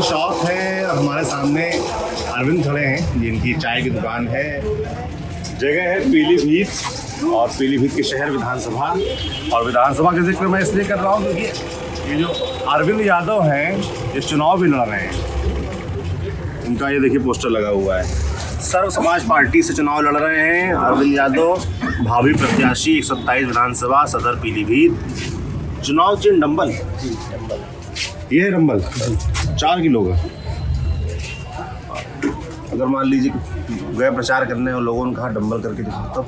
Shop है और हमारे सामने अरविंद खड़े हैं जिनकी चाय की दुकान है। जगह है पीलीभीत और पीलीभीत के शहर विधानसभा। और विधानसभा का जिक्र मैं इसलिए कर रहा हूँ क्योंकि ये जो अरविंद यादव हैं ये चुनाव भी लड़ रहे हैं। उनका ये देखिए पोस्टर लगा हुआ है। सर्व समाज पार्टी से चुनाव लड़ रहे हैं अरविंद यादव, भावी प्रत्याशी 127 विधानसभा सदर पीलीभीत। चुनाव चिन्ह डंबल, ये है डंबल 4 किलो का। अगर मान लीजिए गए प्रचार करने और लोगों ने कहा डंबल करके दिखाओ तब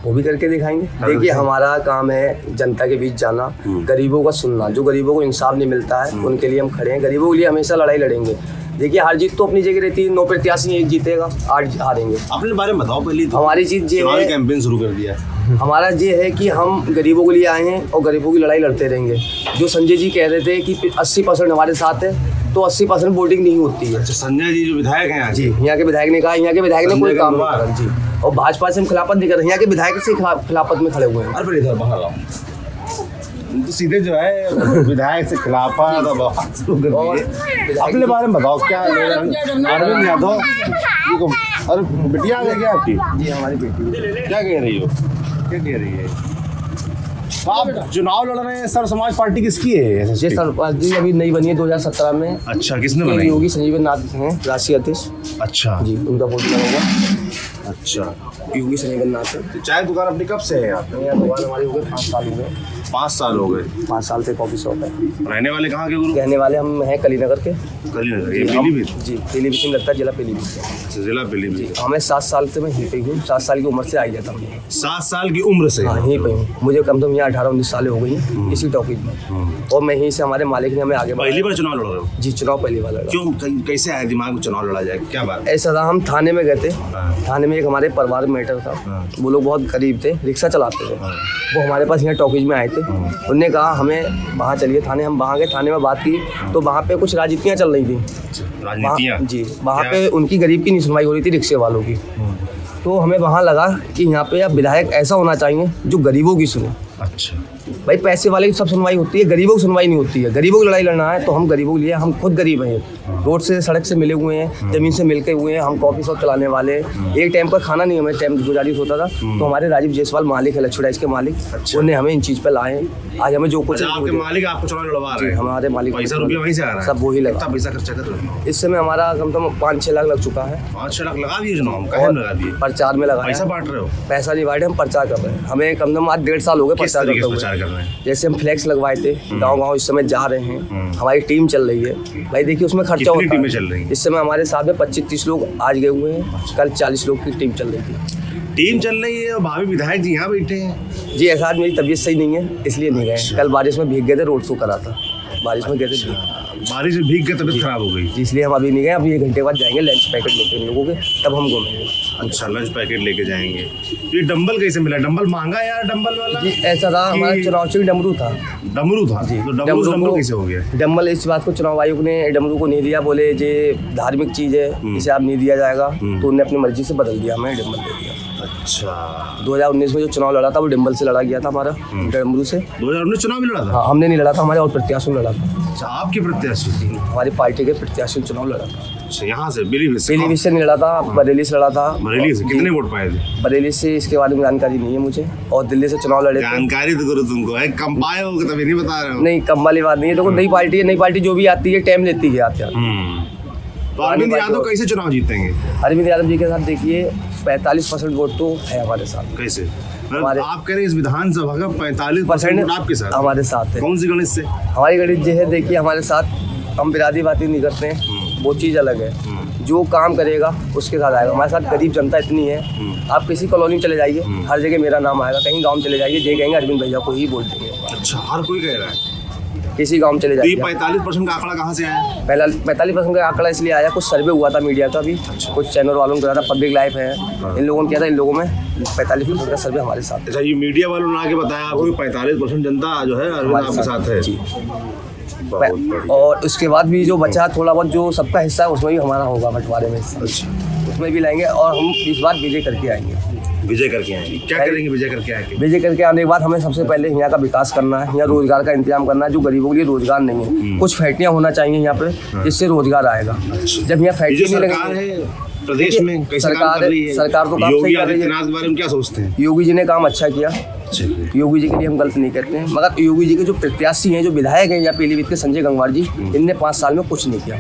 वो भी करके दिखाएंगे। देखिए हमारा काम है जनता के बीच जाना, गरीबों का सुनना। जो गरीबों को इंसाफ नहीं मिलता है उनके लिए हम खड़े हैं। गरीबों के लिए हमेशा लड़ाई लड़ेंगे। देखिए हार जीत तो अपनी जगह रहती है। 9 प्रत्याशी एक जीतेगा, 8 हारेंगे। अपने बारे में बताओ पहले। तो हमारी चीज़ ये है, कैंपेन शुरू कर दिया है। हमारा ये है कि हम गरीबों के लिए आए हैं और गरीबों की लड़ाई लड़ते रहेंगे। जो संजय जी कह रहे थे कि 80% हमारे साथ है, तो 80% वोटिंग नहीं होती है। अच्छा, संजय जी जो विधायक हैं जी, यहाँ के विधायक ने कहा, यहाँ के विधायक ने कोई काम नहीं करा जी। और भाजपा से हम खिलाफत नहीं कर रहे, यहाँ के विधायक से खिलाफत में खड़े हुए हैं। अरे इधर बाहर आओ, तो सीधे जो है विधायक से खिलाफत अपने बारे में बताओ। क्या अरविंद यादव, अरे बिटिया है क्या आपकी? जी हमारी बेटी। क्या कह रही हो? क्या कह रही है? तो आप चुनाव लड़ रहे हैं। सर्व समाज पार्टी किसकी है? जी सर, जी अभी नई बनी है 2017 में। अच्छा, किसने बनाई? योगी संजीवन नाथ हैं राष्ट्रीय अध्यक्ष। अच्छा जी, उनका फोटो लगा हुआ। अच्छा, योगी संजीवन नाथ है। तो चाय दुकान अपनी कब से है यहाँ पे? यहाँ दुकान हमारी हो गई 5 साल हो गए। 5 साल हो गए। 5 साल से कॉफी शॉप है। रहने वाले कहाँ के गुरु? रहने वाले हम हैं कलीनगर के। कलीनगर, ये पीलीभीत? जी, पीलीभीत में लगता है, जिला पीलीभीत। अच्छा, जिला पीलीभीत। हमें 7 साल से मैं यहीं पे हूँ। 7 साल की उम्र से आ गया था मैं। 7 साल की उम्र से? हाँ, यहीं पे हूँ। मुझे कम से कम यहाँ 18-19 साल हो गई इसी टॉपिक में। और मैं यहीं से, हमारे मालिक ने हमें आगे। पहली बार चुनाव लड़ रहे हो? जी, चुनाव पहली बार लड़ा। क्यों, कैसे आया दिमाग में चुनाव लड़ा जाए? क्या बात? ऐसा था, हम थाने में गए थे। थाने में एक हमारे परिवार मैटर था। वो लोग बहुत गरीब थे, रिक्शा चलाते थे। वो हमारे पास यहाँ टॉकीज में आए थे। उन्होंने कहा हमें वहाँ चलिए थाने। हम वहाँ गए, थाने में बात की तो वहाँ पे कुछ राजनीतियाँ चल रही थी। राजनीतियाँ? जी, वहाँ पे उनकी गरीब की नहीं सुनवाई हो रही थी, रिक्शे वालों की। तो हमें वहाँ लगा कि यहाँ पे अब विधायक ऐसा होना चाहिए जो गरीबों की सुने। अच्छा भाई, पैसे वाले की सब सुनवाई होती है, गरीबों की सुनवाई नहीं होती है। गरीबों की लड़ाई लड़ना है तो हम गरीबों के लिए, हम खुद गरीब हैं। रोड से, सड़क से मिले हुए हैं, ज़मीन से मिलके हुए हैं। हम कॉफ़ी शॉप चलाने वाले। एक टाइम का खाना नहीं हमें टाइम गुजारिश होता था। तो हमारे राजीव जायसवाल मालिक है, लक्ष्मी राइस के मालिक। अच्छा। उन्हें हमें इन चीज़ पर लाए हैं। आज हमें जो कुछ आपके मालिक आपको चुनाव लड़वा रहे हैं? हमारे मालिक पैसा रुपया वहीं से आ रहा है? सब वही लगा। कितना पैसा खर्चा कर रहे हो? इस समय हमारा कम से कम 5-6 लाख लग चुका है। 5-6 लाख लगा दिए चुनाव में? कहाँ लगा दिए? प्रचार में लगा। पैसा बांट रहे हो? पैसा नहीं बांटे, हम प्रचार कर रहे हैं। हमें कम से कम आज 1.5 साल हो गए प्रचार करते हुए। जैसे हम फ्लैक्स लगवाए थे, गाँव-गाँव इस समय जा रहे हैं। हमारी टीम चल रही है। भाई देखिए उसमें खर्चा होता है। टीमें चल रही है इस समय? हमारे साथ में 25-30 लोग आज गए हुए हैं। कल 40 लोग की टीम चल रही थी। टीम चल रही है और भावी विधायक जी यहाँ बैठे हैं? जी, ऐसा आज मेरी तबीयत सही नहीं है इसलिए नहीं गए। कल बारिश में भीग गए थे, रोड शो करा था, बारिश में गए थे। बारिश में भीग गए, तबीयत खराब हो गई, इसलिए हम अभी नहीं गए। अभी 1 घंटे बाद जाएंगे लंच पैकेट लेके इन लोगों के, तब हम घूमेंगे। अच्छा, लंच पैकेट लेके जाएंगे। ये डंबल कैसे मिला? डंबल महंगा है यार डंबल वाला। जी, ऐसा था, हमारा चुनाव चिन्ह डमरू था। डमरू था जी। तो डमरू कैसे हो गया? डम्बल इस बात को चुनाव आयोग ने डमरू को नहीं दिया, बोले ये धार्मिक चीज़ है, इसे आप नहीं दिया जाएगा। तो उन्होंने अपनी मर्जी से बदल दिया, हमें डम्बल दे दिया। अच्छा, 2019 में जो चुनाव लड़ा था वो डिम्बल से लड़ा गया था हमारा, डमरू से। 2019 चुनाव में लड़ा था? हाँ, हमने नहीं लड़ा था, हमारे और प्रत्याशी ने लड़ा था। अच्छा, आपके प्रत्याशी? हमारी पार्टी के प्रत्याशी ने चुनाव लड़ा था। अच्छा, यहाँ से पीलीभीत से नहीं लड़ा था, बरेली से लड़ा था। बरेली से कितने वोट पाए थे? बरेली से इसके बारे में जानकारी नहीं है मुझे। और दिल्ली से चुनाव लड़े। जानकारी तो करो तुमको है, कम पाए हो तभी नहीं बता रहे हो। नहीं, कम वाली बात नहीं है। देखो नई पार्टी है, नई पार्टी जो भी आती है टाइम लेती है आते। तो अरविंद यादव कैसे चुनाव जीतेंगे? अरविंद यादव जी के साथ देखिए 45% वोट तो है हमारे साथ। कैसे? आप कह रहे हैं इस विधानसभा का 45% आपके साथ? हमारे साथ है। कौन सी गणित से? हमारी गणित जो है देखिए, हमारे साथ हम बिरादी बातें नहीं करते हैं, वो चीज़ अलग है। जो काम करेगा उसके साथ आएगा। हमारे साथ गरीब जनता इतनी है, आप किसी कॉलोनी चले जाइए, हर जगह मेरा नाम आएगा। कहीं गाँव चले जाइए, जे कहेंगे अरविंद भैया को ही बोल देंगे। अच्छा, हर कोई कह रहा है? किसी गाँव में चले जाइए। 45% का आंकड़ा कहाँ से आया? पहला 45% का आंकड़ा इसलिए आया, कुछ सर्वे हुआ था मीडिया का भी। अच्छा। कुछ चैनल वालों ने कहा था, पब्लिक लाइफ है, इन लोगों ने किया था। इन लोगों में 45% का सर्वे हमारे साथ। अच्छा, ये मीडिया वालों ने आके बताया आपको 45% जनता जो है अरविंद आपके साथ है? जी। और उसके बाद भी जो बचा थोड़ा बहुत जो सबका हिस्सा है उसमें भी हमारा होगा बंटवारे में। अच्छा, उसमें भी लाएंगे और हम इस बार विजय करके आएंगे। विजय करके आएंगे, क्या करेंगे विजय करके आएंगे? विजय करके आने के बाद हमें सबसे पहले यहाँ का विकास करना है, यहाँ रोजगार का इंतजाम करना है, जो गरीबों के लिए रोजगार नहीं है। कुछ फैक्ट्रियाँ होना चाहिए यहाँ पे, जिससे रोजगार आएगा। जब यहाँ फैक्ट्री नहीं लगेगी प्रदेश में सरकार तो काम सही कर रही है। के बारे में क्या सोचते हैं? योगी जी ने काम अच्छा किया, योगी जी के लिए हम गलत नहीं कहते हैं, मगर योगी जी के जो प्रत्याशी हैं, जो विधायक हैं या पीलीभीत के संजय गंगवार जी, इनने 5 साल में कुछ नहीं किया।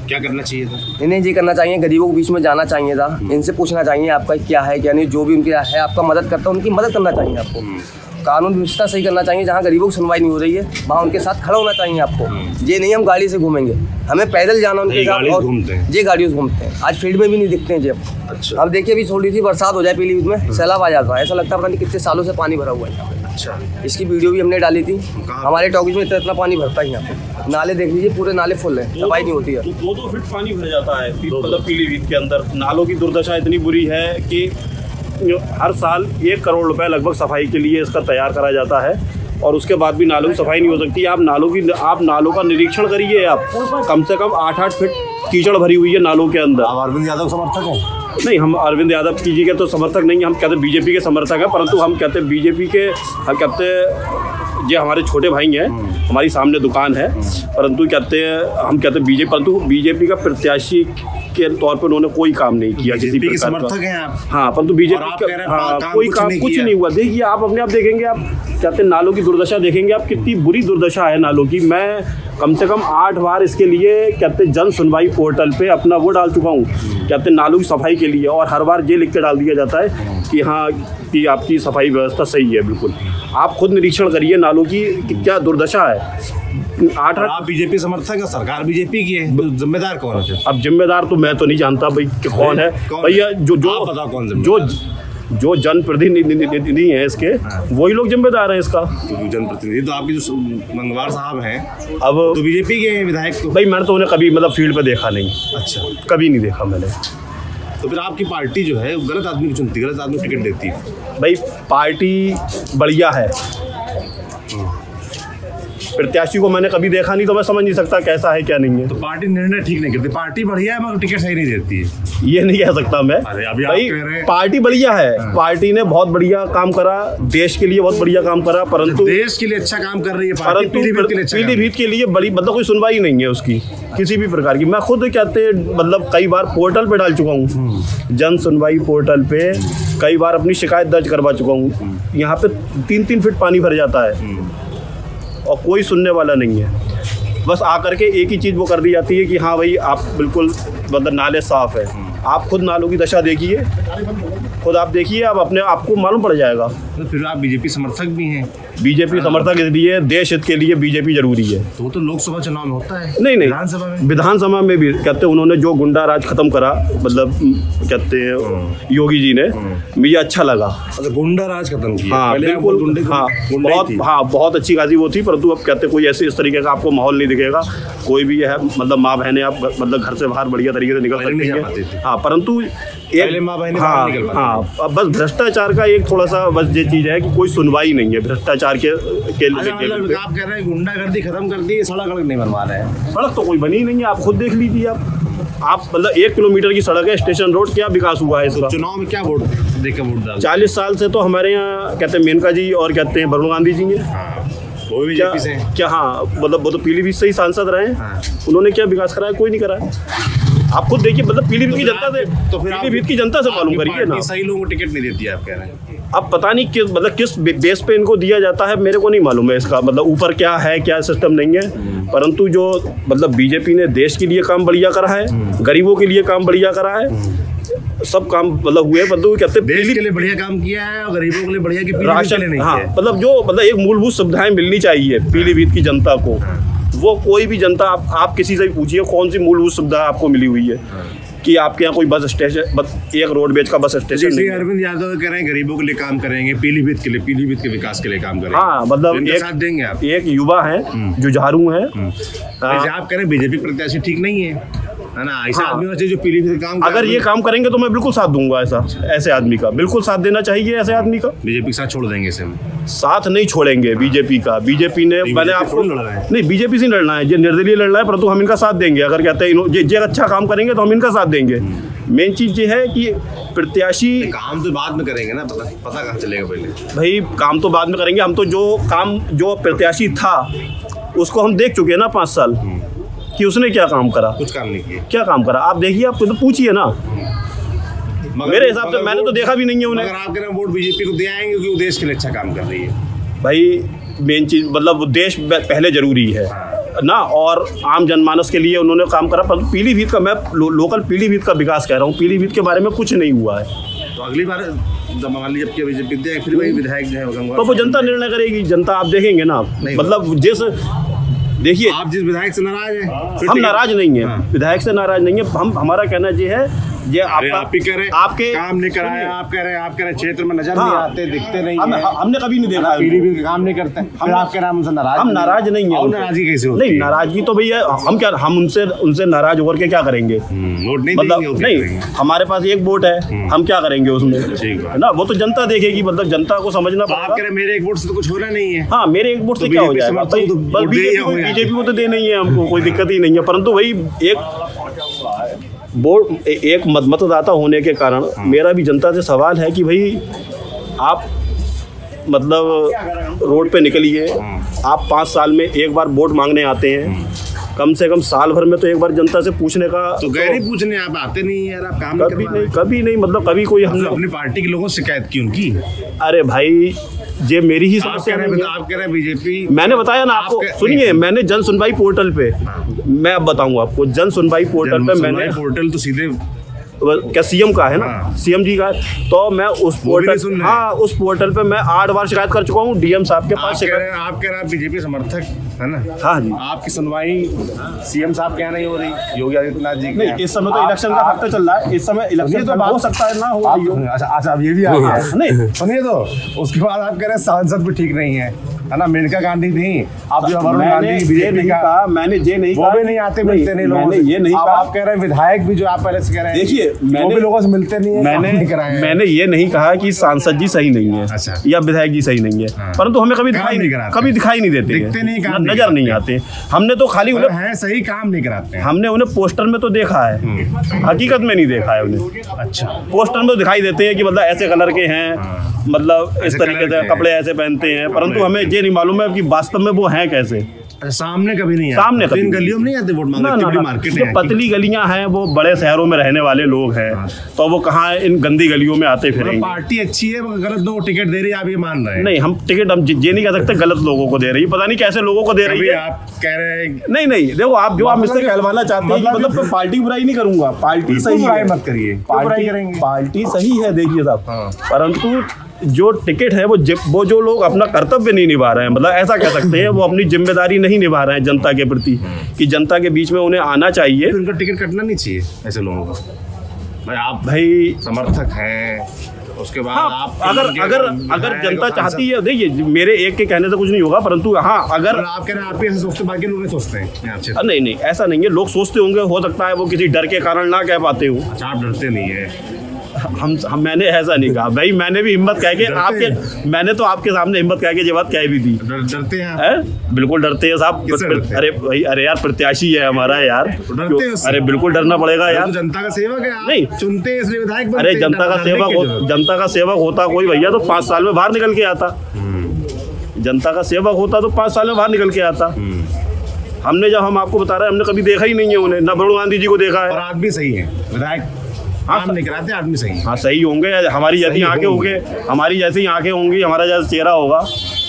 क्या करना चाहिए था? इन्हें ये करना चाहिए, गरीबों के बीच में जाना चाहिए था, इनसे पूछना चाहिए आपका क्या है क्या नहीं, जो भी उनके है आपका मदद करता है उनकी मदद करना चाहिए आपको। कानून व्यवस्था सही करना चाहिए, जहाँ गरीबों की सुनवाई नहीं हो रही है वहाँ उनके साथ खड़ा होना चाहिए आपको। ये नहीं हम गाड़ी से घूमेंगे, हमें पैदल जाना उनके साथ। और ये गाड़ियों से घूमते हैं, आज फील्ड में भी नहीं दिखते हैं जी। अच्छा। अब देखिए, अभी थोड़ी सी बरसात हो जाए पीलीभीत में, सैलाब आ जाता है, ऐसा लगता है पता नहीं कितने सालों से पानी भरा हुआ है। अच्छा। इसकी वीडियो भी हमने डाली थी। हमारे टॉकीज में इतना पानी भरता है यहाँ पे, नाले देख लीजिए, पूरे नाले फुल है, सफाई नहीं होती है। 2-2 फीट पानी भर जाता है मतलब पीलीभीत के अंदर। नालों की दुर्दशा इतनी बुरी है कि हर साल 1 करोड़ रुपए लगभग सफाई के लिए इसका तैयार करा जाता है, और उसके बाद भी नालों की सफाई नहीं हो सकती। आप नालों का निरीक्षण करिए, आप कम से कम 8-8 फीट कीचड़ भरी हुई है नालों के अंदर। आप अरविंद यादव समर्थक हैं? नहीं, हम अरविंद यादव जी के तो समर्थक नहीं, हम कहते बीजेपी के समर्थक हैं, परंतु हम कहते बीजेपी के, हम कहते ये हमारे छोटे भाई हैं, हमारी सामने दुकान है, परंतु कहते हैं हम कहते बीजेपी, परंतु बीजेपी का प्रत्याशी के तौर पर उन्होंने कोई काम नहीं किया किसी के समर्थक हैं आप? हाँ, परंतु बीजेपी का कोई काम कुछ नहीं हुआ। देखिए, आप अपने आप देखेंगे, आप कहते हैं नालों की दुर्दशा देखेंगे आप, कितनी बुरी दुर्दशा है नालों की। मैं कम से कम 8 बार इसके लिए कहते जन सुनवाई पोर्टल पे अपना वो डाल चुका हूँ, कहते नालों की सफाई के लिए, और हर बार ये लिख के डाल दिया जाता है कि हाँ कि आपकी सफाई व्यवस्था सही है। बिल्कुल, आप खुद निरीक्षण करिए नालों की कि क्या दुर्दशा है। 8 आप बीजेपी समर्थक है, सरकार बीजेपी की है, तो जिम्मेदार कौन है? अब जिम्मेदार तो मैं तो नहीं जानता भाई कि कौन है भैया, जो जनप्रतिनिधि हैं इसके, वही लोग जिम्मेदार हैं इसका। तो जनप्रतिनिधि तो आपके जो गंगवार साहब हैं, अब तो बीजेपी के विधायक तो भाई मैंने तो उन्हें कभी मतलब फील्ड पे देखा नहीं। अच्छा, कभी नहीं देखा मैंने। तो फिर आपकी पार्टी जो है गलत आदमी को चुनती, गलत आदमी को टिकट देती है? भाई पार्टी बढ़िया है, प्रत्याशी को मैंने कभी देखा नहीं, तो मैं समझ नहीं सकता कैसा है क्या नहीं है। तो पार्टी निर्णय ठीक नहीं करती, पार्टी बढ़िया है मगर टिकट सही नहीं देती है, ये नहीं कह सकता मैं। भाई पार्टी बढ़िया है, पार्टी ने बहुत बढ़िया काम करा, देश के लिए बहुत बढ़िया काम करा, परंतु देश के लिए अच्छा काम कर रही है, परंतु पीलीभीत के लिए बड़ी मतलब कोई सुनवाई नहीं है उसकी किसी भी प्रकार की। मैं खुद कहते मतलब कई बार पोर्टल पे डाल चुका हूँ, जन सुनवाई पोर्टल पे कई बार अपनी शिकायत दर्ज करवा चुका हूँ। यहाँ पे 3-3 फीट पानी भर जाता है और कोई सुनने वाला नहीं है। बस आकर के एक ही चीज़ वो कर दी जाती है कि हाँ भाई आप बिल्कुल मतलब नाले साफ़ है। आप खुद नालों की दशा देखिए, खुद आप देखिए, आप अपने आपको मालूम पड़ जाएगा। तो फिर आप बीजेपी समर्थक भी हैं? बीजेपी समर्थक इसलिए, देश हित के लिए बीजेपी जरूरी है। तो वो तो लोकसभा चुनाव में होता है। नहीं, विधानसभा में भी कहते उन्होंने जो गुंडा राज खत्म करा, मतलब कहते हैं योगी जी ने, मुझे अच्छा लगा। अच्छा, गुंडा राज खत्म किया? हाँ बिल्कुल, हाँ बहुत अच्छी खासी वो थी, परंतु अब कहते कोई ऐसे इस तरीके का आपको माहौल नहीं दिखेगा। कोई भी है मतलब माँ बहनें आप मतलब घर से बाहर बढ़िया तरीके से निकल सकती हैं। हाँ, परंतु हाँ बस भ्रष्टाचार का एक थोड़ा सा बस ये चीज़ है कि कोई सुनवाई नहीं है भ्रष्टाचार के मतलब आप कह रहे हैं गुंडागर्दी खत्म कर दी, सड़क नहीं बनवा रहे हैं? सड़क तो कोई बनी नहीं है, आप खुद देख लीजिए। आप मतलब 1 किलोमीटर की सड़क है, स्टेशन रोड, क्या विकास हुआ है इसका? चुनाव में क्या वोट देकर वोट डाल? 40 साल से तो हमारे यहाँ कहते हैं मेनका जी और कहते हैं वरुण गांधी जी हैं, वो भी बीजेपी से हैं क्या? हाँ, मतलब वो तो पीलीभीत से ही सांसद रहे हैं। उन्होंने क्या विकास कराया? कोई नहीं कराया। आप खुद देखिए, मतलब पीलीभीत की जनता से, तो फिर पीलीभीत की जनता से मालूम करिए ना। सही लोगों को टिकट नहीं देती है आप कह रहे हैं? अब पता नहीं किस मतलब किस बेस पे इनको दिया जाता है, मेरे को नहीं मालूम है इसका मतलब ऊपर क्या है, क्या सिस्टम नहीं है। परंतु जो मतलब बीजेपी ने देश के लिए काम बढ़िया करा है, गरीबों के लिए काम बढ़िया करा है, सब काम मतलब हुए, परंतु कहते हैं देश के लिए बढ़िया काम किया है और गरीबों के लिए बढ़िया कि राशन नहीं। हाँ, मतलब जो मतलब एक मूलभूत सुविधाएं मिलनी चाहिए पीलीभीत की जनता को, वो कोई भी जनता आप किसी से भी पूछिए कौन सी मूलभूत सुविधा आपको मिली हुई है कि आपके यहाँ कोई बस स्टेशन, बस एक रोडवेज का बस स्टेशन नहीं। अरविंद यादव कह रहे हैं गरीबों के लिए काम करेंगे, पीलीभीत के लिए, पीलीभीत के विकास के लिए काम करेंगे। हाँ, मतलब एक साथ देंगे आप? एक युवा है जो झाड़ू है, आप कह रहे हैं बीजेपी प्रत्याशी ठीक नहीं है ना, ऐसा आदमी होना चाहिए जो पीलीभीत काम, अगर ये काम करेंगे तो मैं बिल्कुल साथ दूंगा। ऐसे आदमी का बिल्कुल साथ देना चाहिए, ऐसे आदमी का। बीजेपी के साथ छोड़ देंगे इसे? साथ नहीं छोड़ेंगे बीजेपी का। बीजेपी ने मैंने आपको नहीं, बीजेपी से लड़ना है, ये निर्दलीय लड़ना है, परंतु हम इनका साथ देंगे। अगर कहते हैं ये अच्छा काम करेंगे तो हम इनका साथ देंगे। मेन चीज़ ये है कि प्रत्याशी काम तो बाद में करेंगे ना, पता कहाँ चलेगा पहले। भाई काम तो बाद में करेंगे, हम तो जो प्रत्याशी था उसको हम देख चुके हैं ना 5 साल कि उसने क्या काम करा। कुछ काम नहीं किया। क्या काम करा आप देखिए, आप तो पूछिए ना। मेरे हिसाब से मैंने तो देखा भी नहीं है उन्हें। अगर आप कह रहे हैं वोट बीजेपी को दे आएंगे क्योंकि वो देश के लिए अच्छा काम कर रही है। भाई मेन चीज़ मतलब देश पहले जरूरी है ना, और आम जनमानस के लिए उन्होंने काम करा। पर पीलीभीत का मैं लोकल पीलीभीत का विकास कह रहा हूँ, पीलीभीत के बारे में कुछ नहीं हुआ है। तो अगली बार मान लीजिए जब बीजेपी दे फिर वही विधायक जो है तो वो जनता निर्णय करेगी। जनता आप देखेंगे ना, मतलब देखिए आप जिस विधायक से नाराज हैं, हम नाराज नहीं है, विधायक से नाराज नहीं है। हम हमारा कहना ये है ये आप ही कह रहे आपके काम नहीं कराया, आप कह रहे क्षेत्र में नजर नहीं आते, दिखते नहीं है। हमने कभी नहीं देखा पीलीभीत काम नहीं करते, फिर आप कह रहे हैं हमसे नाराज। हम नाराज नहीं है। नाराजगी कैसे होती है? नहीं नाराजगी तो भैया हम उनसे नाराज होकर के क्या करेंगे? वोट नहीं मतलब नहीं, हमारे पास एक वोट है, हम क्या करेंगे उसमें, है ना? वो तो जनता देखेगी, मतलब जनता को समझना पड़ेगा। आप कह रहे मेरे एक वोट से तो कुछ होना नहीं है। हाँ, मेरे एक वोट से क्या हो जाएगा? बीजेपी को तो दे नहीं है, हमको कोई दिक्कत ही नहीं है। परंतु वही एक मतदाता होने के कारण मेरा भी जनता से सवाल है कि भाई आप मतलब रोड पे निकलिए, आप 5 साल में एक बार वोट मांगने आते हैं, कम से कम साल भर में तो एक बार जनता से पूछने का तो गए नहीं पूछने, आप आते नहीं यार, आप काम कभी नहीं मतलब कभी कोई हमने अपनी पार्टी के लोगों से शिकायत की उनकी। अरे भाई ये मेरी ही समस्या है। आप कह रहे हैं बीजेपी, मैंने बताया ना आपको, सुनिए, मैंने जन सुनवाई पोर्टल पे मैं अब बताऊंगा आपको, जन सुनवाई पोर्टल पे मैंने पोर्टल तो सीधे क्या सीएम का है ना, सीएम जी का, तो मैं उस पोर्टल उस पोर्टल पे मैं 8 बार शिकायत कर चुका हूँ डीएम साहब के पास। आप कह रहे हैं बीजेपी समर्थक है ना? हाँ जी। आपकी सुनवाई सीएम साहब क्या नहीं हो रही, योगी आदित्यनाथ जी? नहीं, इस समय तो इलेक्शन का फैक्टर चल रहा है, इस समय इलेक्शन तो हो सकता है ना हो। अच्छा अब ये भी आ गया नहीं सुनिए, तो उसके बाद आप कह रहे हैं सांसद भी ठीक नहीं है ना? मेनका गांधी थी, आप जो वरुण गांधी बीजेपी का, मैंने ये नहीं वो भी नहीं आते, मिलते नहीं लोगों से। ये नहीं कहा। आप कह रहे हैं विधायक भी जो आप पहले से कह रहे हैं, देखिए वो भी लोगों से मिलते नहीं है, मैंने ये नहीं कहा कि सांसद जी सही नहीं है या विधायक जी सही नहीं है, परंतु हमें कभी दिखाई नहीं देते, दिखते नहीं, नजर नहीं आते। हमने तो खाली उन्हें है सही काम नहीं कराते, हमने उन्हें पोस्टर में तो देखा है, हकीकत में नहीं देखा है उन्हें। अच्छा, पोस्टर में तो दिखाई देते हैं कि मतलब ऐसे कलर के हैं, मतलब इस तरीके से कपड़े ऐसे पहनते हैं, परंतु हमें ये नहीं मालूम है कि वास्तव में वो हैं कैसे। सामने कभी नहीं आते, सामने इन गलियों में नहीं आते वोट मांगने, मार्केट जो पतली गलियां हैं वो बड़े शहरों में रहने वाले लोग हैं, तो वो कहाँ इन गंदी गलियों में आते फिरेंगे। पार्टी अच्छी है, गलत लोगों को टिकट दे रही है, आप ये मान रहे हैं? नहीं, हम टिकट हम ये नहीं कह सकते गलत लोगों को दे रही है, पता नहीं कैसे लोगों को दे रही है। आप कह रहे हैं नहीं देखो, आप जो आप इससे कहलवाना चाहते हैं, मतलब पार्टी बुराई नहीं करूंगा, पार्टी सही है, मत करिए, पार्टी सही है, देखिए साहब, परंतु जो टिकट है वो जो लोग अपना कर्तव्य नहीं निभा रहे हैं, मतलब ऐसा कह सकते हैं वो अपनी जिम्मेदारी नहीं निभा रहे हैं जनता के प्रति, कि जनता के बीच में उन्हें आना चाहिए। उनका टिकट कटना नहीं चाहिए ऐसे लोगों को। भाई आप समर्थक हैं, उसके बाद आप अगर जनता चाहती है, देखिए मेरे एक के कहने से कुछ नहीं होगा, परंतु हाँ अगर आप कह रहे हैं आप ऐसे सोचते, बाकी लोग नहीं सोचते हैं। नहीं ऐसा नहीं है, लोग सोचते होंगे, हो सकता है वो किसी डर के कारण ना कह पाते हो। अच्छा, आप डरते नहीं है? मैंने ऐसा नहीं कहा भाई, मैंने भी हिम्मत कह के मैंने तो आपके सामने हिम्मत कह के ये बात कह भी दी। डरते हैं? बिल्कुल डरते हैं साहब। अरे यार प्रत्याशी है हमारा यार, अरे बिल्कुल डरना पड़ेगा यार, जनता का सेवक है, नहीं चुनते हैं इसलिए विधायक बनते हैं। अरे जनता का सेवक होता कोई भैया तो 5 साल में बाहर निकल के आता, जनता का सेवक होता तो 5 साल में बाहर निकल के आता। हमने जब हम आपको बता रहे हैं, हमने कभी देखा ही नहीं है उन्हें, ना वरुण गांधी जी को देखा है। और आदमी सही है विधायक, काम नहीं कराते, आदमी सही। हाँ सही होंगे, हमारी जैसी आंखें होंगे, हमारी जैसी आंखें होंगी, हमारा जैसा चेहरा होगा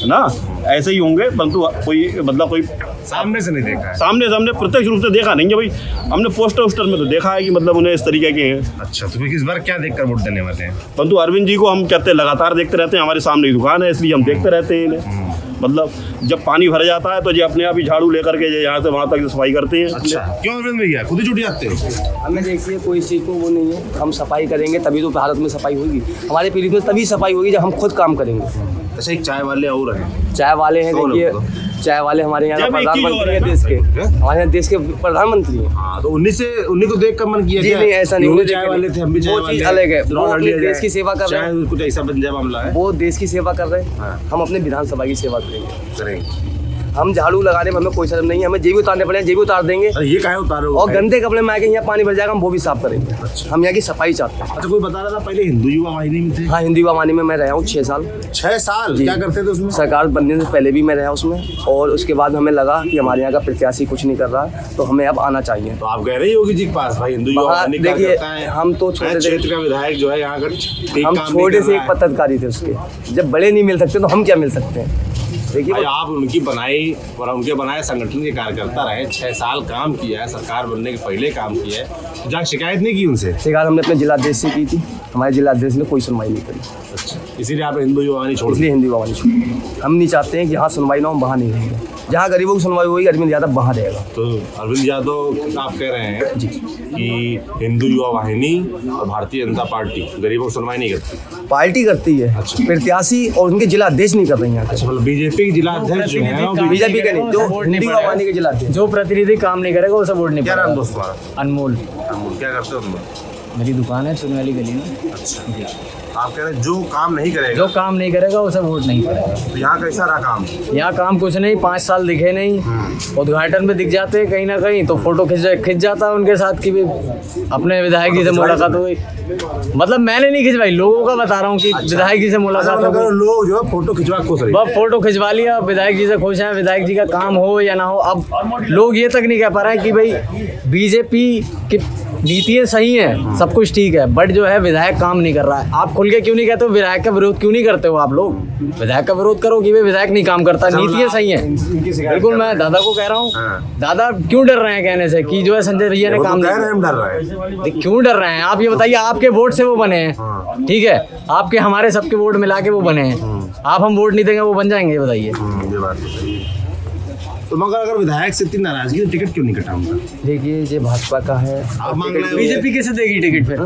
ना, ऐसे ही होंगे, परंतु कोई सामने से नहीं देखा है। सामने प्रत्यक्ष रूप से देखा नहीं है भाई, हमने पोस्टर में तो देखा है कि मतलब उन्हें इस तरीके के हैं। अच्छा, तो इस बार क्या देखकर वोट देने वाले हैं? परंतु अरविंद जी को हम कहते हैं लगातार देखते रहते हैं, हमारे सामने ही दुकान है, इसलिए हम देखते रहते हैं इन्हें। मतलब जब पानी भर जाता है तो ये अपने आप ही झाड़ू लेकर के यहाँ से वहाँ तक सफाई करते हैं। अच्छा, क्यों अरविंद भैया खुद ही जुट जाते हो? हमें देखिए कोई चीज़ को वो नहीं है, हम सफाई करेंगे तभी तो भारत में सफाई होगी, हमारे पीढ़ी में तभी सफाई होगी जब हम खुद काम करेंगे। अच्छा, एक चाय वाले और हैं? चाय वाले हैं, देखिए चाय वाले हमारे यहाँ प्रधानमंत्री हैं देश के, हमारे यहाँ देश के प्रधानमंत्री हैं। हाँ, तो उन्हीं को देख कर मन किया? जी नहीं, ऐसा नहीं, चाय वाले थे, हम भी चाय वाले, अलग है, वो अपने देश की सेवा कर रहे हैं, कुछ ऐसा बन जाए मामला है, वो देश की सेवा कर रहे हैं, हम अपने विधानसभा की सेवा करेंगे। हम झाड़ू लगाने में हमें कोई शर्म नहीं है, हमें जेबी उतारने पड़े, जेबी उतार देंगे। ये काहे उतारोगे? और गंदे कपड़े में आके यहाँ पानी भर जाएगा, हम वो भी साफ करेंगे। अच्छा। हम यहाँ की सफाई चाहते हैं। अच्छा, कोई बता रहा था पहले हिंदू युवा वाहिनी में थे? हाँ, हिंदू युवा वाहिनी में मैं रहा हूँ 6 साल। 6 साल? क्या करते थे उसमें? सरकार बनने से पहले भी मैं रहा उसमें, और उसके बाद हमें लगा कि हमारे यहाँ का प्रत्याशी कुछ नहीं कर रहा, तो हमें अब आना चाहिए। तो आप गए रहे योगी जी के पास? भाई हिंदू युवा वाहिनी देखिए, हम तो क्षेत्र का विधायक जो है यहाँ का, हम छोटे से एक पत्रकारी थे उसके, जब बड़े नहीं मिल सकते तो हम क्या मिल सकते हैं। देखिए, आप उनकी बनाई और उनके बनाए संगठन के कार्यकर्ता रहे, 6 साल काम किया है, सरकार बनने के पहले काम किया है, जहाँ शिकायत नहीं की उनसे? शिकायत हमने अपने जिलाध्यक्ष से की थी, हमारे जिलाध्यक्ष ने कोई सुनवाई नहीं करी। अच्छा, इसीलिए आप हिंदू युवा वाहिनी छोड़? इसलिए हिंदू युवा वाहिनी छोड़। हम नहीं चाहते हैं कि यहाँ सुनवाई ना हो, हम वहाँ नहीं रहेंगे। जहाँ गरीबों की सुनवाई होगी, अरविंद यादव वहाँ रहेगा। तो अरविंद यादव आप कह रहे हैं जी कि हिंदू युवा वाहिनी और भारतीय जनता पार्टी गरीबों की सुनवाई नहीं करती? पार्टी करती है। अच्छा। प्रत्याशी और उनके जिला अध्यक्ष नहीं कर रही हैं। अच्छा, मतलब बीजेपी के जिला अध्यक्ष जो है, बीजेपी का नहीं, जो हिंदू युवा वाहिनी के जिला अध्यक्ष, जो प्रतिनिधि काम नहीं करेगा उसे वोट नहीं। क्या नाम दोस्त तुम्हारा? अनमोल। अनमोल, क्या करते हो तुम? मेरी दुकान है सुनने वाली गली में। अच्छा जी। आप कह रहे हैं जो काम नहीं करेगा, जो काम नहीं करेगा उसे वोट नहीं करेगा। तो यहाँ कैसा रहा काम? यहाँ काम कुछ नहीं, 5 साल दिखे नहीं, उद्घाटन में दिख जाते कहीं ना कहीं, तो फोटो खिंच जाता उनके साथ की भी अपने विधायक जी से मुलाकात हुई। मतलब मैंने नहीं खिंचवाई, लोगों का बता रहा हूँ कि विधायक जी से मुलाकात हो गई, लोग जो है फोटो खिंचवा खुश रहे, बस फोटो खिंचवा लिया, विधायक जी से खुश हैं, विधायक जी का काम हो या ना हो। अब लोग ये तक नहीं कह पा रहे हैं कि भाई बीजेपी की नीतियाँ सही हैं, सब कुछ ठीक है, बट जो है विधायक काम नहीं कर रहा है। आप खुल के क्यों नहीं कहते हो विधायक का विरोध क्यों नहीं करते हो? आप लोग विधायक का विरोध करो कि विधायक नहीं काम करता, नीतियाँ सही हैं। बिल्कुल, मैं दादा को कह रहा हूँ, दादा क्यों डर रहे हैं कहने से कि जो है संजय भैया ने काम नहीं किया? क्यों डर रहे हैं आप ये बताइए? आपके वोट से वो बने हैं, ठीक है, आपके हमारे सबके वोट मिला के वो बने हैं, आप हम वोट नहीं देंगे वो बन जाएंगे? बताइए। तो मगर अगर विधायक से इतनी नाराजगी तो टिकट क्यों नहीं कटा उनका? देखिए, ये भाजपा का है, आप मांग रहे हो बीजेपी कैसे देगी टिकट? फिर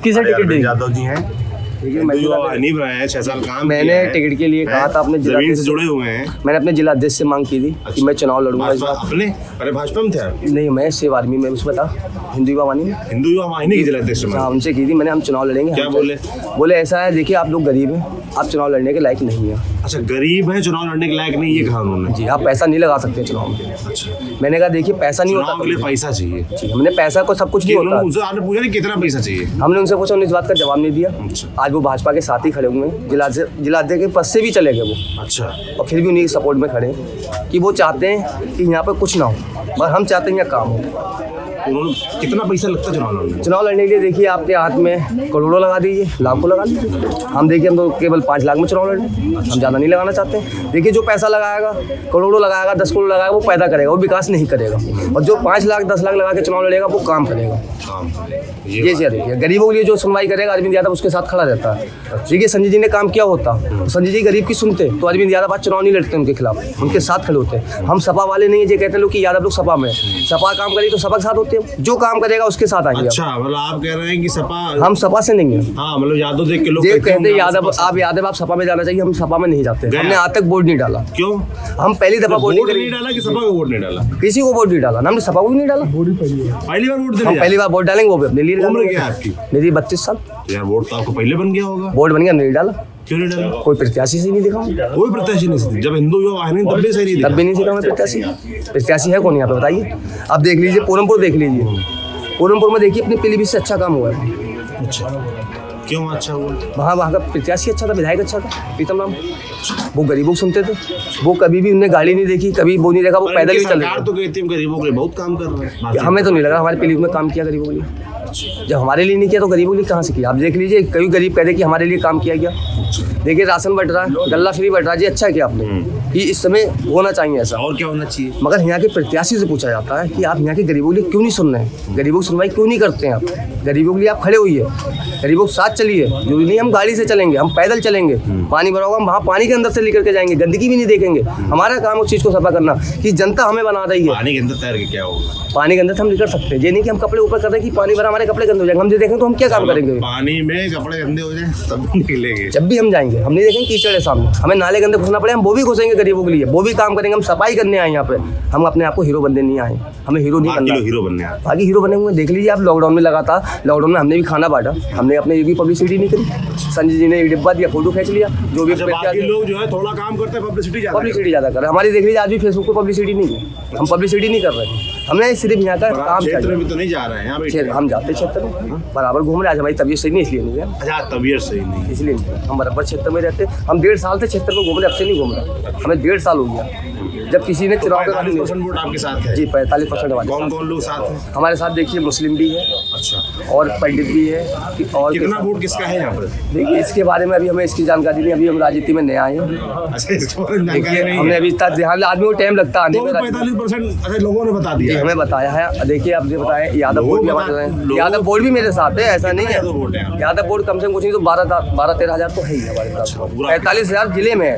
किसे टिकट देगी? यादव जी हैं, नहीं रहे हैं, 6 साल काम मैंने टिकट के लिए कहा था, अपने जमीन से जुड़े हुए हैं, मैंने अपने जिलाध्यक्ष से मांग की थी कि मैं चुनाव लड़ूंगा इस बार। अपने अरे भाजपा में थे? नहीं, मैं सेव आर्मी में उसमें था, हिंदू युवा वाहिनी में। हिंदू युवा वाहिनी के जिलाध्यक्ष? हाँ, उनसे की थी मैंने, हम चुनाव लड़ेंगे। क्या बोले? बोले ऐसा है, देखिए आप लोग गरीब हैं, आप चुनाव लड़ने के लायक नहीं है। अच्छा, गरीब है, चुनाव लड़ने के लायक नहीं, ये कहा उन्होंने? जी, आप पैसा नहीं लगा सकते चुनाव में। अच्छा। मैंने कहा देखिए पैसा नहीं होता, के लिए पैसा चाहिए। जी, हमने पैसा को सब कुछ नहीं होता। उनसे आपने पूछा नहीं कितना पैसा चाहिए? हमने उनसे पूछा, उन्होंने इस बात का जवाब नहीं दिया। आज वो भाजपा के साथ ही खड़े हुए हैं, जिलाध्यक्ष के पद से भी चले गए वो। अच्छा। और फिर भी उन्हीं के सपोर्ट में खड़े कि वो चाहते हैं कि यहाँ पर कुछ ना हो, बस हम चाहते हैं यहाँ काम हो। उन्होंने कितना पैसा लगता है चुनाव लड़ने के लिए? देखिए, आपके हाथ में करोड़ों लगा दीजिए, लाखों लगा दीजिए। हम देखिए, हम तो केवल 5 लाख में चुनाव लड़े, हम ज़्यादा नहीं लगाना चाहते। देखिए, जो पैसा लगाएगा, करोड़ों लगाएगा, 10 करोड़ लगाएगा, वो पैदा करेगा, वो विकास नहीं करेगा। और जो 5 लाख 10 लाख लगा के चुनाव लड़ेगा, वो काम करेगा। ये देखिए, गरीबों के लिए जो सुनवाई करेगा, अरविंद यादव उसके साथ खड़ा रहता है। देखिए, संजय जी ने काम किया होता, संजय जी गरीब की सुनते तो अरविंद यादव आज चुनाव नहीं लड़ते उनके खिलाफ, उनके साथ खड़े होते। हम सपा वाले नहीं है, ये कहते हैं लोग कि यादव लोग सपा में, सपा काम करेगी तो सपा के साथ होते हैं, जो काम करेगा उसके साथ आएंगे। अच्छा, मतलब आप कह रहे हैं कि सपा, हम सपा से नहीं है। हाँ, मतलब यादव देख के लोग कहते हैं यादव आप सपा में जाना चाहिए, हम सपा में नहीं जाते। हमने आज तक वोट नहीं डाला। क्यों? हम पहली दफा वोट नहीं डाला कि सपा को वोट नहीं डाला? किसी को वोट नहीं डाला, हमने सपा को भी नहीं डाला। पहली बार वोट हम पहली बार वोट डालेंगे, वो भी अपने लिए। उम्र क्या है आपकी? मेरी 32 साल। यार, वोट तो आपको पहले बन गया होगा। वोट बन गया, नहीं डाला। क्यों नहीं डाला? कोई प्रत्याशी से नहीं दिखा, कोई प्रत्याशी नहीं। जब हिंदू युवा वाहिनी तब भी सही नहीं, तब भी नहीं दिखा। प्रत्याशी है कौन यहाँ पे बताइए? अब देख लीजिए, पूरनपुर देख लीजिए, पूरनपुर में देखिए अपने पीलीभीत से अच्छा काम हुआ है। अच्छा, क्यों अच्छा हुआ? वहाँ का प्रत्याशी अच्छा था, विधायक अच्छा था, प्रीतम राम। वो गरीबों को सुनते थे, वो कभी भी उन्हें गाड़ी नहीं देखी, कभी वो नहीं देखा, वो पैदल भी चल रहे। तो कहती है गरीबों के लिए बहुत काम कर रहे हैं। हमें तो नहीं लगा हमारे पीलीभीत में काम किया गरीबों के लिए। जब हमारे लिए नहीं किया तो गरीबों के लिए कहाँ से किया? आप देख लीजिए, कई गरीब कहते कि हमारे लिए काम किया गया। देखिए, राशन बट रहा है, गल्ला फ्री बट रहा है जी, अच्छा किया आपने कि इस समय होना चाहिए ऐसा। और क्या होना चाहिए? मगर यहाँ के प्रत्याशी से पूछा जाता है कि आप यहाँ के गरीबों के लिए क्यों नहीं सुन रहे हैं, गरीबों की सुनवाई क्यों नहीं करते हैं आप? गरीबों के लिए आप खड़े हुई है, गरीबों के साथ चलिए। जरूरी नहीं हम गाड़ी से चलेंगे, हम पैदल चलेंगे, पानी भरा होगा हम वहाँ पानी के अंदर से लेकर के जाएंगे, गंदगी भी नहीं देखेंगे। हमारा काम उस चीज़ को सफा करना कि जनता हमें बना रही है। पानी के अंदर तैर के क्या होगा? पानी के अंदर हम निकल सकते हैं, ये नहीं कि हम कपड़े ऊपर कर रहे हैं कि पानी भरा हमारे हमारे कपड़े गंदे हो जाएंगे, हम जो देखेंगे तो हम क्या काम करेंगे? पानी में कपड़े गंदे हो जाए तब निकलेंगे। जब भी हम जाएंगे हम नहीं देखेंगे कीचड़ है सामने, हमें नाले गंदे घुसना पड़े हम वो भी घुसेंगे गरीबों के लिए, वो भी काम करेंगे। हम सफाई करने आए यहाँ पे, हम अपने आप को हीरो बनने नहीं आए, हमें हीरो नहीं बनना। हीरो बनने आए, बाकी हीरो बने हुए देख लीजिए आप। लॉकडाउन में लगा था, लॉकडाउन में हमने भी खाना बांटा, हमने अपने की पब्लिसिटी नहीं करी। संजय जी ने एक डिब्बा दिया, फोटो खींच लिया, जो भी बाकी लोग जो है थोड़ा काम करते हैं पब्लिसिटी ज़्यादा कर रहे हैं। हमारी देख लीजिए आज भी फेसबुक पर पब्लिसिटी नहीं है, हम पब्लिसिटी नहीं कर रहे हैं, हमने सिर्फ यहाँ का काम क्षेत्र में तो नहीं जा रहे हैं हम जाते क्षेत्र में बराबर घूम रहे। आज हमारी तबीयत सही नहीं इसलिए नहीं है। अच्छा, तबीयत सही नहीं इसलिए हम बराबर क्षेत्र में रहते। हम 1.5 साल से क्षेत्र में घूम रहे, अब से नहीं घूम रहे, हमें 1.5 साल हो गया। जब किसी ने चुनाव 45% वोट आपके साथ है? जी 45% वाले। कौन कौन लोग साथ हैं हमारे साथ? देखिए मुस्लिम भी है, अच्छा, और पंडित भी है। और कितना वोट किसका है यहाँ पर? देखिए इसके बारे में अभी हमें इसकी जानकारी नहीं, अभी हम राजनीति में नया आए हैं। अच्छा, इसके बारे में जानकारी नहीं है। हमने अभी तक ध्यान, आदमी को टाइम लगता है आने में। 45% अच्छा लोगों ने बता दिया, हमें बताया है। देखिए आप जो बताएं, यादव बोर्ड भी हमारे, यादव बोर्ड भी मेरे साथ है, ऐसा नहीं है। यादव बोर्ड कम से कम कुछ नहीं तो 12-13 हज़ार तो है ही हमारे पास। 45,000 जिले में है,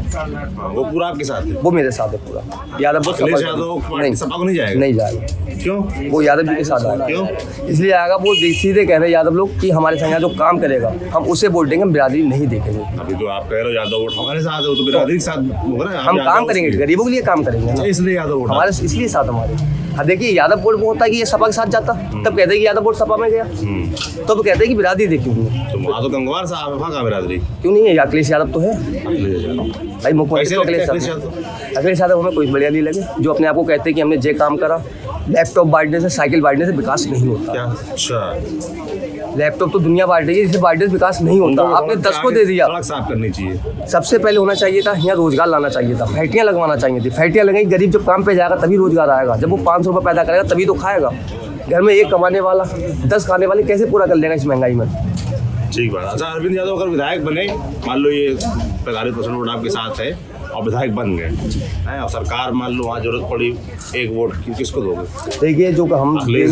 वो पूरा आपके साथ है? वो मेरे साथ है पूरा। यादव बोर्ड नहीं, सपा को नहीं जाएगा? नहीं जाएगा। क्यों? वो यादव जी के साथ आएगा। क्यों? इसलिए आएगा, वो सीधे कह रहे हैं यादव लोग कि हमारे संग जो काम करेगा हम उसे वोट देंगे, हम बिरादरी नहीं देखेंगे। अभी तो आप कह रहे हो यादव वोट हमारे साथ है, वो तो बिरादरी के साथ होगा ना। हम काम करेंगे, गरीबों के लिए काम करेंगे, इसलिए यादव वोट हमारे, इसलिए साथ हमारे। हाँ देखिए यादव बोर्ड में होता है कि ये सपा के साथ जाता, तब कहते हैं कि यादव बोर्ड सपा में गया, तो अब कहते हैं कि बिरादरी देखी हुई। तो वहाँ तो गंगवार साहब है, वहाँ का बिरादरी क्यों नहीं है? अखिलेश यादव तो है भाई, मुख्यमंत्री तो अखिलेश यादव हमें कोई बढ़िया नहीं लगे, जो अपने आप को कहते हैं कि हमने जे काम करा। लैपटॉप बांटने से, साइकिल बांटने से विकास नहीं होता। क्या? अच्छा, लैपटॉप तो दुनिया बांट रही है, जिसे बांटने से विकास नहीं होता। आपने 10 को दे दिया। सड़क साफ करनी चाहिए, सबसे पहले होना चाहिए था, यहाँ रोजगार लाना चाहिए था, फैक्ट्रियाँ लगवाना चाहिए थी। फैक्ट्रियाँ लगेंगी, गरीब जब काम पे जाएगा तभी रोजगार आएगा, जब वो 500 रुपये पैदा करेगा तभी तो खाएगा। घर में एक कमाने वाला 10 खाने वाले कैसे पूरा कर लेगा इस महंगाई में? ठीक बात। अच्छा, अरविंद यादव अगर विधायक बने, मान लो ये 45% वोट आपके साथ है और विधायक बन गए और सरकार मान लो वहाँ जरूरत पड़ी एक वोट की, किसको दोगे? देखिए जो हम अखिलेश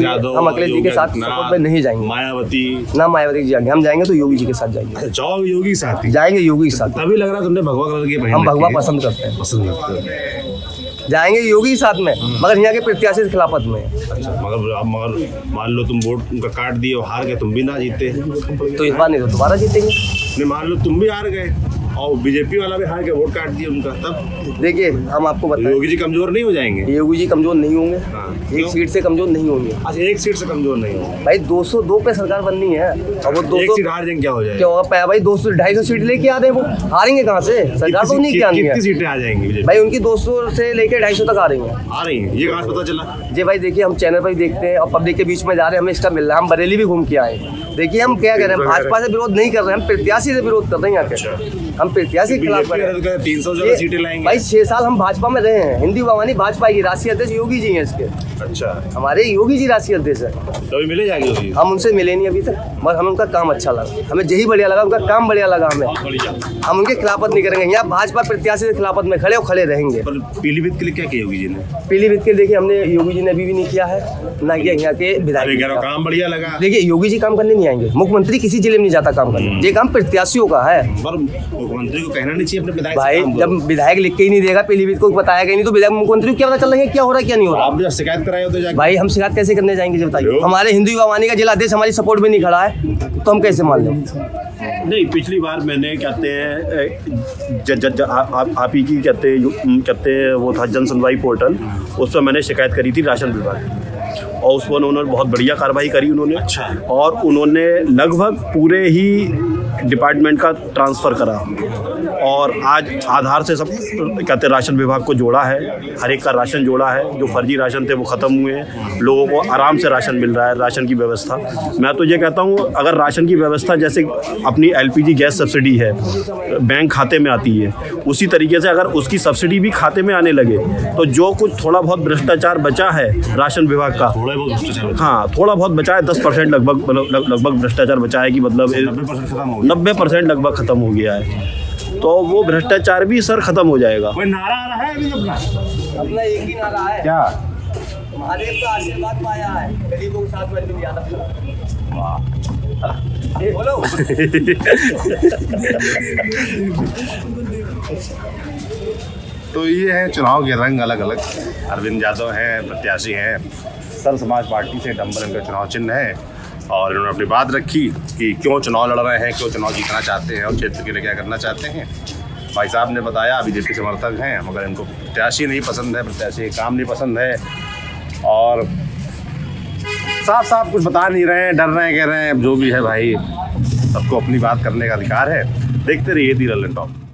जी के साथ सपोर्ट में नहीं जाएंगे। मायावती ना मायावती जी जाएंगे, हम जाएंगे तो योगी जी के साथ जाएंगे। जाओ योगी के साथ ही जाएंगे, योगी के साथ। तभी लग रहा तुमने भगवा कलर की पहन हम भगवा पसंद करते हैं, जाएंगे योगी के साथ में, मगर यहाँ के प्रत्याशी के खिलाफत में। अच्छा, मगर मान लो तुम वोट उनका काट दिए और हार गए, तुम भी ना जीते तो इस बार नहीं तो दोबारा जीतेंगे। नहीं, मान लो तुम भी हार गए और बीजेपी वाला भी हार के वोट काट दिया उनका, तब देखिए हम आपको बताएं, योगी जी कमजोर नहीं हो जाएंगे? योगी जी कमजोर नहीं होंगे, एक सीट से कमजोर नहीं होंगे। अच्छा, एक सीट से कमजोर नहीं होंगे भाई, 202 पे सरकार बननी है और वो 200 एक सीट हार जाएंगे, क्या हो जाएगा? क्या होगा भाई? 200-250 सीट लेके आ रहे हैं, वो हारेंगे कहाँ से? सरकार तो नहीं क्या कितनी सीटें आ जाएंगी भाई? उनकी 200 से लेकर 250 तक आ रही हैं। ये कहाँ से पता चला? जी भाई देखिए, हम चैनल पर ही देखते हैं और पब्लिक के बीच में जा रहे हैं, हमें इसका मिल रहा है। हम बरेली भी घूम के आए। देखिए हम क्या कर रहे हैं, भाजपा से विरोध नहीं कर रहे हैं, हम प्रत्याशी से विरोध कर रहे हैं। यहाँ के हम प्रत्याशी के खिलाफ 300 सीटें लाएंगे भाई। 6 साल हम भाजपा में रहे हैं, हिंदी भवानी भाजपा की राष्ट्रीय अध्यक्ष योगी जी हैं इसके। अच्छा, हमारे योगी जी राष्ट्रीय अध्यक्ष है। तो अभी मिले जाएंगे योगी? हम उनसे मिले नहीं अभी तक, मगर हमें उनका काम अच्छा लगा, हमें यही बढ़िया लगा, उनका काम बढ़िया लगा हमें। हम उनके खिलाफत नहीं करेंगे, यहाँ भाजपा प्रत्याशी के खिलाफत में खड़े और खड़े रहेंगे। पर पीलीभीत के लिए क्या किया योगी जी ने? पीलीभीत के देखिए हमने, योगी जी ने अभी भी नहीं किया है, ना किया यहाँ के विधायक। काम बढ़िया लगा। देखिए योगी जी काम करने नहीं आएंगे, मुख्यमंत्री किसी जिले में नहीं जाता काम करने, ये काम प्रत्याशियों का है। पर मुख्यमंत्री को कहना नहीं चाहिए अपने विधायक भाई, जब विधायक लिख के ही नहीं देगा, पीलीभीत को बताया नहीं तो विधायक मुख्यमंत्री को क्या पता चल रहा है क्या हो रहा है क्या नहीं हो रहा? आप शिकायत कराए होते जाके? भाई हम शिकायत कैसे करने जाएंगे जी बताइए? हमारे हिंदू युवावानी का जिला अध्यक्ष हमारी सपोर्ट में नहीं खड़ा है तो हम कैसे मान लें? नहीं, पिछली बार मैंने कहते हैं आप ही की कहते हैं वो था जन सुनवाई पोर्टल, उस पर मैंने शिकायत करी थी राशन विभाग की और उस पर उन्होंने बहुत बढ़िया कार्रवाई करी उन्होंने। अच्छा। और उन्होंने लगभग पूरे ही डिपार्टमेंट का ट्रांसफ़र करा और आज आधार से सब कहते राशन विभाग को जोड़ा है, हर एक का राशन जोड़ा है, जो फर्जी राशन थे वो ख़त्म हुए हैं, लोगों को आराम से राशन मिल रहा है, राशन की व्यवस्था। मैं तो ये कहता हूँ अगर राशन की व्यवस्था जैसे अपनी LPG गैस सब्सिडी है बैंक खाते में आती है, उसी तरीके से अगर उसकी सब्सिडी भी खाते में आने लगे तो जो कुछ थोड़ा बहुत भ्रष्टाचार बचा है राशन विभाग का, हाँ थोड़ा बहुत बचा है, 10% लगभग भ्रष्टाचार बचा है कि मतलब 90% लगभग ख़त्म हो गया है, तो वो भ्रष्टाचार भी सर खत्म हो जाएगा। कोई नारा आ रहा है अभी अपना एक ही नारा है क्या? महादेव का आशीर्वाद पाया है, गरीबों के साथ में यादव। बोलो। तो ये है चुनाव के रंग अलग अलग। अरविंद यादव हैं, प्रत्याशी हैं, सर्व समाज पार्टी से डंबर इनका चुनाव चिन्ह है और इन्होंने अपनी बात रखी कि क्यों चुनाव लड़ रहे हैं, क्यों चुनाव जीतना चाहते हैं और क्षेत्र के लिए क्या करना चाहते हैं। भाई साहब ने बताया बीजेपी समर्थक हैं, मगर इनको प्रत्याशी नहीं पसंद है, प्रत्याशी का काम नहीं पसंद है और साफ साफ कुछ बता नहीं रहे हैं, डर रहे हैं, कह रहे हैं जो भी है भाई, सबको अपनी बात करने का अधिकार है। देखते रहिए दी लल्लन टॉप।